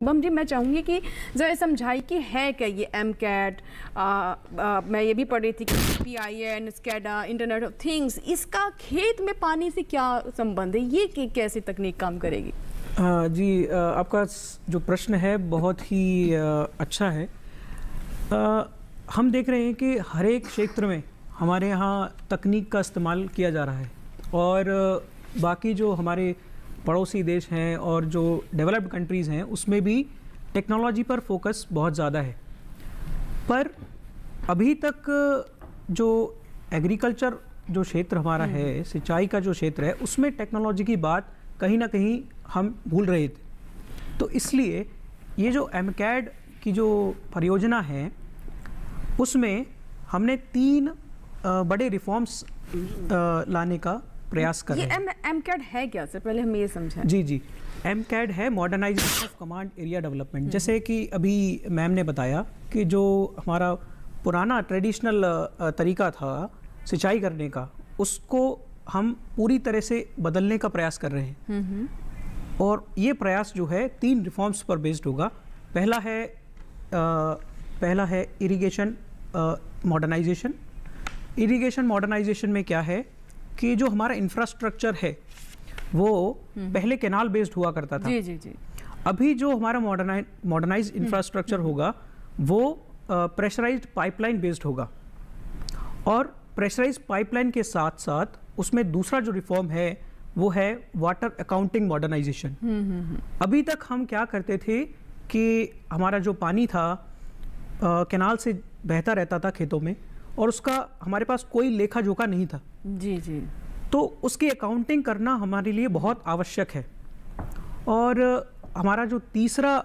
बम जी, मैं चाहूँगी कि ज़रा समझाई कि है क्या ये एमकैट। मैं ये भी पढ़ रही थी कि PIN, SCADA, internet of things, इसका खेत में पानी से क्या संबंध है, ये कैसी तकनीक काम करेगी? जी, आपका जो प्रश्न है बहुत ही अच्छा है। हम देख रहे हैं कि हर एक क्षेत्र में हमारे यहाँ तकनीक का इस्तेमाल किया जा रहा है और बाकी जो हमारे पड़ोसी देश हैं और जो डेवलप्ड कंट्रीज़ हैं उसमें भी टेक्नोलॉजी पर फोकस बहुत ज़्यादा है। पर अभी तक जो एग्रीकल्चर जो क्षेत्र हमारा है, सिंचाई का जो क्षेत्र है, उसमें टेक्नोलॉजी की बात कहीं ना कहीं हम भूल रहे थे। तो इसलिए ये जो एमकैड की जो परियोजना है उसमें हमने 3 बड़े रिफॉर्म्स लाने का प्रयास कर रहे हैं। ये एमकैड है क्या सर, पहले हम ये समझें। जी, एमकैड है modernisation of command area development. जैसे कि अभी मैम ने बताया कि जो हमारा पुराना ट्रेडिशनल तरीका था सिंचाई करने का, उसको हम पूरी तरह से बदलने का प्रयास कर रहे हैं। और ये प्रयास जो है 3 रिफॉर्म्स पर बेस्ड होगा। पहला है इरिगेशन मॉडर्नाइजेशन। इरिगेशन मॉडर्नाइजेशन में क्या है कि जो हमारा इंफ्रास्ट्रक्चर है वो पहले कैनाल बेस्ड हुआ करता था। जी। अभी जो हमारा मॉडर्नाइज इंफ्रास्ट्रक्चर होगा वो प्रेशराइज्ड पाइपलाइन बेस्ड होगा। और प्रेशराइज्ड पाइपलाइन के साथ साथ उसमें दूसरा जो रिफॉर्म है वो है वाटर अकाउंटिंग मॉडर्नाइजेशन। अभी तक हम क्या करते थे कि हमारा जो पानी था कैनाल से बहता रहता था खेतों में और उसका हमारे पास कोई लेखा जोखा नहीं था। जी। तो उसकी अकाउंटिंग करना हमारे लिए बहुत आवश्यक है। और हमारा जो तीसरा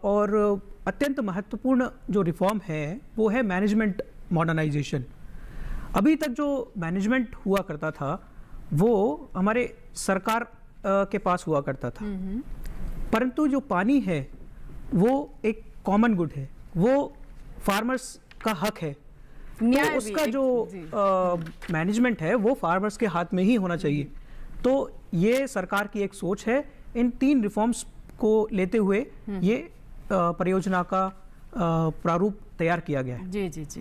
और अत्यंत महत्वपूर्ण जो रिफॉर्म है वो है मैनेजमेंट मॉडर्नाइजेशन। अभी तक जो मैनेजमेंट हुआ करता था वो हमारे सरकार के पास हुआ करता था, परंतु जो पानी है वो एक कॉमन गुड है, वो फार्मर्स का हक है। तो उसका जो मैनेजमेंट है वो फार्मर्स के हाथ में ही होना चाहिए। तो ये सरकार की एक सोच है। इन 3 रिफॉर्म्स को लेते हुए ये परियोजना का प्रारूप तैयार किया गया है। जी।